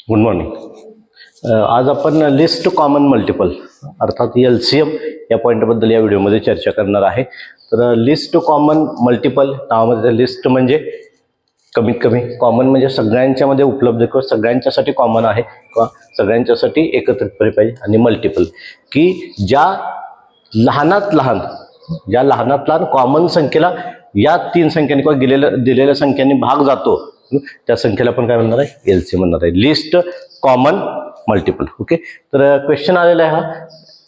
Good morning. आज आपण list common multiple अर्थात LCM या पॉईंटबद्दल या व्हिडिओमध्ये चर्चा करणार आहे। तर लिस्ट कॉमन मल्टिपल नावामध्ये लिस्ट म्हणजे कमीत कमी, कॉमन म्हणजे सगळ्यांच्यामध्ये उपलब्ध किंवा सगळ्यांच्यासाठी कॉमन आहे किंवा सगळ्यांच्यासाठी एकत्रितपणे पाहिजे, आणि मल्टिपल की ज्या लहानात लहान कॉमन संख्येला या तीन संख्यांनी किंवा दिलेल्या संख्यांनी भाग जातो, त्या संख्येला आपण काय म्हणणार आहे, LCM म्हणणार आहे, लिस्ट कॉमन मल्टिपल। ओके, तर क्वेश्चन आलेला आहे हा,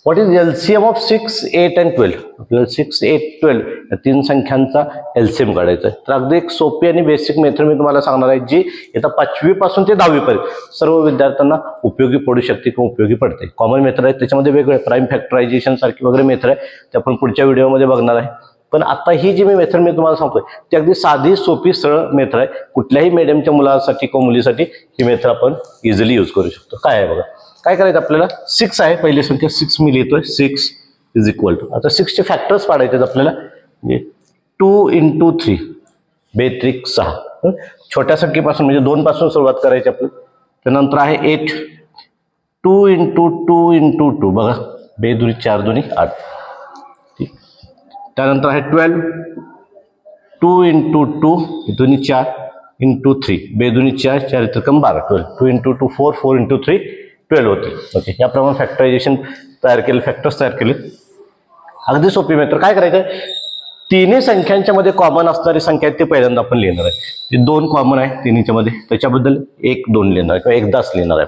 what is LCM of 6, 8 and 12। आपल्याला 6, 8, 12 या तीन संख्यांचा LCM काढायचा आहे। तर अगदी एक सोपी आणि बेसिक मेथड मी तुम्हाला सांगणार आहे, जी आता 5वी पासून ते 10वी पर्यंत सर्व विद्यार्थ्यांना उपयोगी पडू शकते किंवा उपयोगी पडते। कॉमन मेथड आहे, त्याच्यामध्ये वेगवेगळे प्राईम फॅक्टरायझेशन सारखी वगैरे मेथड आहे, ते आपण पुढच्या व्हिडिओमध्ये बघणार आहे। पण आता ही जी मेथड मी तुम्हाला सांगतोय ती अगदी साधी सोपी सरळ मेथड आहे, कुठल्याही मीडियमच्या मुलासाठी किंवा मुलीसाठी ही मेथड आपण इझिली यूज करू शकतो। काय आहे बघा, काय करायचं आपल्याला, 6 आहे पहिली संख्या, 6 मी लिहितोय, 6 इज इक्वल टू, आता 6 चे फॅक्टर्स पाडायचे आपल्याला, 2 into 3 बेत्रिक 6, छोट्या संख्येपासून म्हणजे 2 पासून सुरुवात करायची आपली। त्यानंतर आहे 8, 2 into 2 into 2 बघा, बेदुनी 4 दुनी 8। त्यानंतर आहे 12, 2 into 2 दुनी 4 into 3 बेदुनी 4, 4 त्रिकम 12, 12, 2 into 2 4, 4 into 3 12 होते। ओके, याप्रमाणे फॅक्टरायझेशन तयार केले, फॅक्टर्स तयार केले, अगदी सोपी मेथड। काय करायचं, तिन्ही संख्यांच्या मध्ये कॉमन असणारी संख्या ते पहिल्यांदा आपण लिहिणार आहे। 2 कॉमन आहे तिन्हीच्या मध्ये, त्याच्याबद्दल 1, 2 लिहिणार आहे किंवा एकदाच लिहिणार आहे,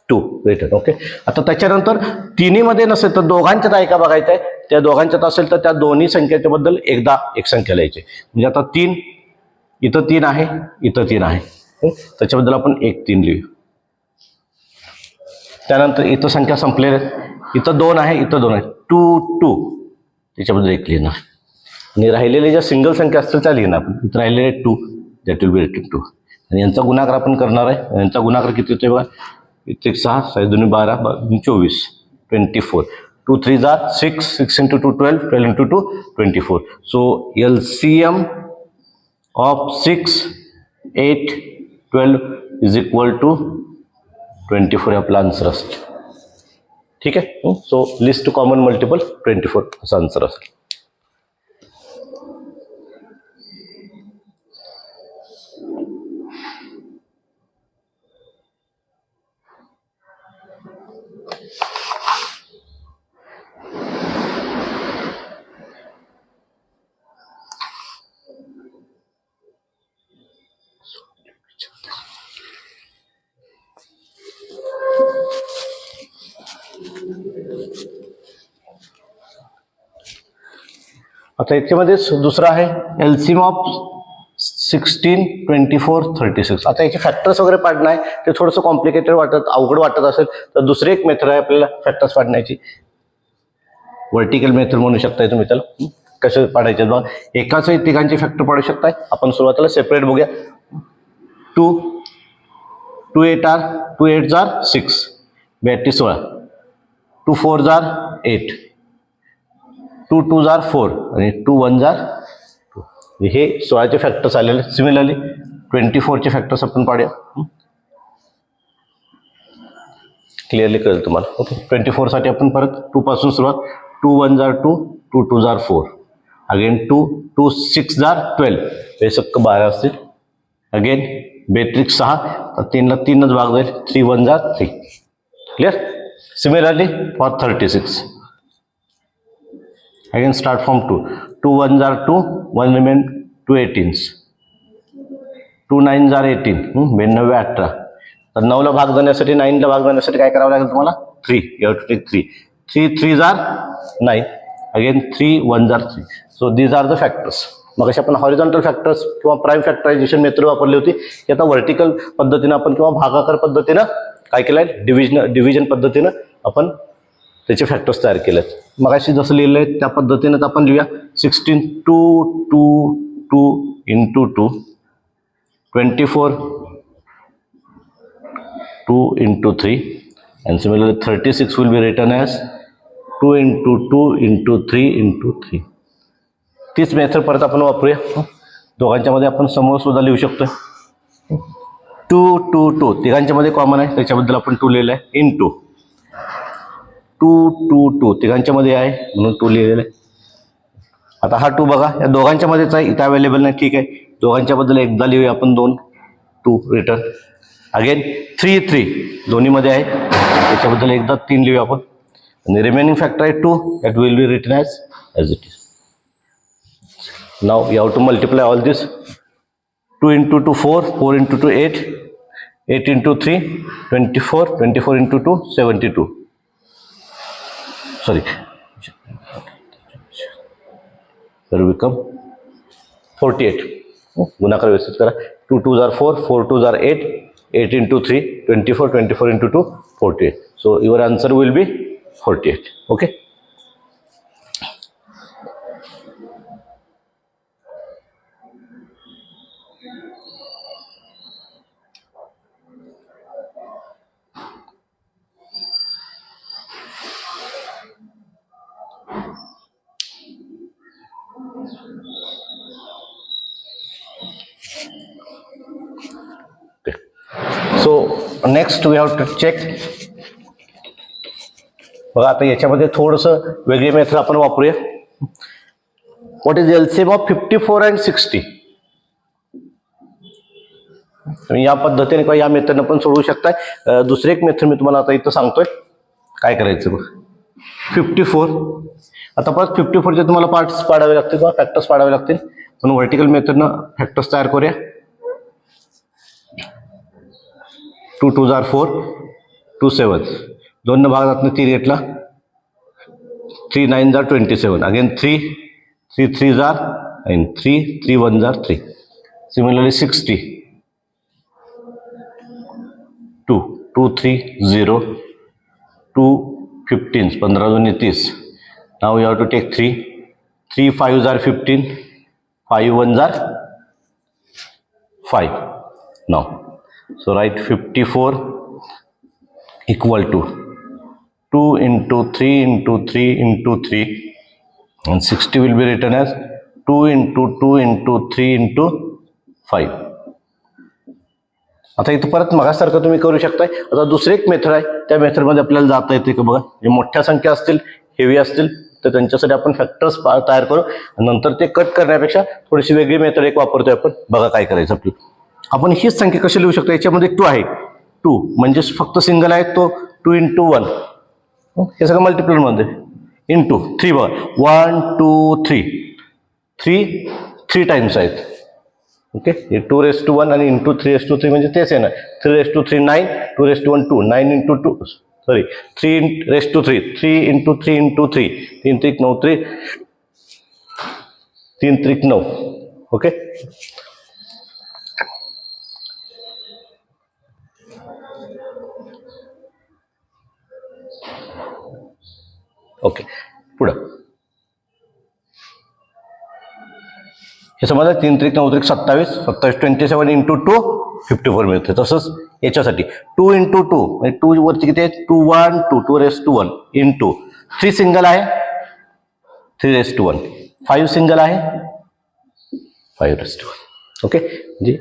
2 रिटर्न। ओके, आता त्याच्यानंतर तिन्ही मध्ये नसेल तर दोघांच्यात आहे का बघायचं आहे, त्या दोघांच्यात असेल तर त्या दोन्ही संख्येच्या बद्दल एकदा एक संख्या लिहायची। म्हणजे आता 3 इथं 3 आहे, इथं 3 आहे, त्याच्याबद्दल आपण 1, 3 लिहू। त्यानंतर इथं संख्या संपलेल्या, इथं 2 आहे, इथं 2 आहे, 2, 2 त्याच्याबद्दल 1 लिहिणार, आणि राहिलेले ज्या सिंगल संख्या असतील त्या लिहिणार आपण। इथं राहिलेले 2, दॅट विल बी रिटन 2, आणि यांचा गुणाकार आपण करणार आहे। यांचा गुणाकार किती होतोय बघा, इथे 6, 6 दुनी 12, 24, 24, 2 3 6, 6 into 2 12, 12 into 2 24। So LCM of 6, 8, 12 is equal to 24 आपला आन्सर असेल। ठीक आहे, सो लिस्ट कॉमन मल्टिपल 24 असा आन्सर असेल। आता याच्यामध्येच दुसरा आहे LCM ऑफ 16, 24, 36। आता याचे फॅक्टर्स वगैरे पाडणं आहे, ते थोडंसं कॉम्प्लिकेटेड वाटत, अवघड वाटत असेल तर दुसरी एक मेथड आहे आपल्याला फॅक्टर्स पाडण्याची, व्हर्टिकल मेथड म्हणू शकताय तुम्ही त्याला। कसे पाडायचे बघा, एकाच तिघांचे फॅक्टर पाडू शकताय। आपण सुरुवातीला सेपरेट बघूया, 2, 2 8 are 2 8 are 6, 82 16, 2 4 are 8, 2 2 are 4 आणि 2 1 are 2, हे 16चे फॅक्टर्स आलेले। सिमिलरली 24चे फॅक्टर्स आपण पाडूया, क्लिअरली कळेल तुम्हाला। ओके, 24 साठी आपण परत 2 पासून सुरुवात, 2 1 are 2, 2 2 are 4, अगेन 2, 2 6 are 12, बेसक्क 12 असतील, अगेन बेत्रिक 6, 3 ला 3च भाग जाईल, 3 1 are 3, clear. Similarly for 36, again start from 2, 2 1 are 2, 1 remain, 2 18s, 2 9 are 18, 92 18। तर 9 ला भाग जाण्यासाठी, 9 ला भाग जाण्यासाठी काय करावं लागेल तुम्हाला, 3, you have to take 3, 3 3s are 9, again 3 1s are 3। So these are the factors. मग अशा आपण हॉरिझॉन्टल फॅक्टर्स किंवा प्राईम फॅक्टरायझेशन मेथड वापरली होती, की आता व्हर्टिकल पद्धतीनं आपण किंवा भागाकार पद्धतीनं काय केलंय, डिव्हिजन पद्धतीनं आपण त्याचे फॅक्टर्स तयार केलेत। मग अशी जसं लिहिलंय त्या पद्धतीनं आपण लिहूया, 16 2 2 2 into 2, 24 2 into 3, and similarly 36 will be written as 2 into 2 into 3 into 3। तीच मेथड परत आपण वापरूया, दोघांच्या मध्ये आपण समूह सुद्धा लिहू शकतो। 2 2 2 तिघांच्यामध्ये कॉमन आहे त्याच्याबद्दल आपण 2 लिहिलं आहे. इंटू 2 2 2 तिघांच्यामध्ये आहे म्हणून 2 लिहिलेलं आहे. आता हा 2 बघा या दोघांच्यामध्येच आहे, इथं अवेलेबल नाही. ठीक आहे, दोघांच्याबद्दल एकदा लिहूया आपण 2 2 रिटर्न. अगेन 3 3 दोन्हीमध्ये आहे त्याच्याबद्दल एकदा 3 लिहूया आपण. आणि रिमेनिंग फॅक्टर आहे 2 that will be written as it is. Now you have to multiply all this. 2 into 2 4, 4 into 2 8, 8 into 3 24, 24 into 2 72. Sorry. There will become 48. गुणाकार व्यवस्थित करा. 2 2s are 4, 4 2s are 8, 8 into 3 24, 24 into 2 48. So your answer will be 48. Okay. So next we have to check. बघा आता याच्यामध्ये थोडंसं वेगळी method आपण वापरूया. What is LCM of 54 and 60. या पद्धतीने किंवा या मेथडनं पण सोडवू शकताय. दुसरी एक मेथड मी तुम्हाला आता इथं सांगतोय काय करायचं. बघ 54 आता परत 54चे तुम्हाला पार्ट्स पाडावे लागतील किंवा फॅक्टर्स पाडावे लागतील म्हणून व्हर्टिकल मेथडनं फॅक्टर्स तयार करूया. 2 2s are 4, 2 7, 2 भागात 3 घेतला, 3 9s are 27, again 3 3 3s are 9, 3 3 1s are 3. Similarly 60, 2 2 3 0, 2 15, 15 2 30. Now you have to take 3 3 5s are 15, 5 1s are 5. Now so write 54 equal to 2 into 3 into 3 into 3 and 60 will be written as 2 into 2 into 3 into 5. आता इथं परत मगासारखं तुम्ही करू शकताय. आता दुसरी एक method आहे त्या मेथडमध्ये आपल्याला जाता येते की बघा जे मोठ्या संख्या असतील हेवी असतील तर त्यांच्यासाठी आपण फॅक्टर्स तयार करू नंतर ते कट करण्यापेक्षा थोडीशी वेगळी मेथड एक वापरतोय आपण. बघा काय करायचं आपलं. आपण हीच संख्या कशी लिहू शकतो. याच्यामध्ये 2 आहे 2 म्हणजे फक्त सिंगल आहे तो 2 into 1 हे सगळं मल्टिप्लरमध्ये इंटू 3 बघा 1 2 3 3 टाइम्स आहेत. ओके हे 2 आणि इंटू 3 म्हणजे तेच आहे ना 3 9 2 2 9 into 2 sorry 3 into 3 into 3 3 3 9 3 3 9. Okay okay पुढं हे समजा 3 3 9 3 27 27 into 2 54 मिळते. तसंच याच्यासाठी 2 into 2 म्हणजे 2 वरती किती आहे 2 1 2 2 raised to 1 into 3 सिंगल आहे 3 raised to 1 5 सिंगल आहे 5 raised to 1. ओके म्हणजे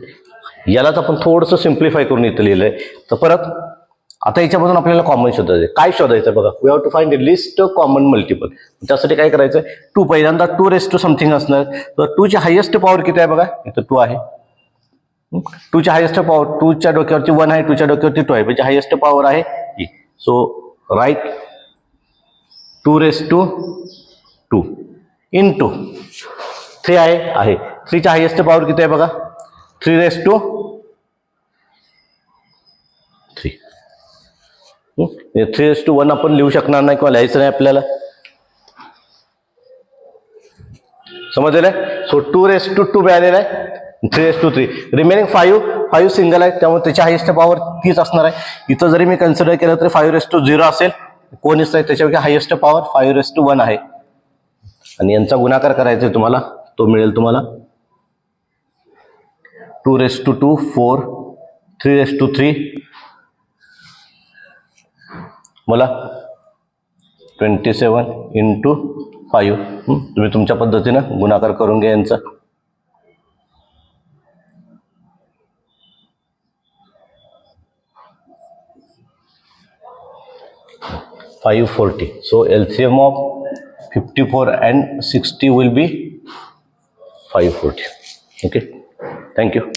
यालाच आपण थोडंसं सिम्प्लिफाय करून इथं लिहिलंय. तर परत आता याच्यामधून आपल्याला कॉमन शोधायचं. काय शोधायचं बघा we have to find a least common multiple. त्यासाठी काय करायचं 2 पहिल्यांदा 2 raised to समथिंग असणार. तर 2 ची हायेस्ट पॉवर किती आहे बघा इथं 2 आहे. 2 ची हायेस्ट पॉवर 2 च्या डोक्यावरती 1 आहे 2 च्या डोक्यावरती 2 आहे म्हणजे हायेस्ट पॉवर आहे ही. So write 2 raised to 2 into 3 आहे 3 ची हायेस्ट पॉवर किती आहे बघा 3 raised to 3. 3 raised to 1 आपण लिहू शकणार नाही किंवा लिहायचं नाही आपल्याला. समजलं. सो 2 raised to 2 मिळालेला आहे 3 raised to 3. रिमेनिंग 5 सिंगल आहे त्यामुळे त्याची हायेस्ट पॉवर 30 असणार आहे. इथं जरी मी कन्सिडर केलं तरी 5 raised to 0 असेल कोणीच नाही त्याच्यापैकी हायेस्ट पॉवर 5 raised to 1 आहे. आणि यांचा गुणाकार करायचा आहे तुम्हाला तो मिळेल तुम्हाला 2 raised to 2 4 3 raised to 3 मला 27 into 5. तुम्ही तुमच्या पद्धतीनं गुणाकार करून घ्या यांचा. 540. So LCM of 54 and 60 will be 540. Okay, thank you.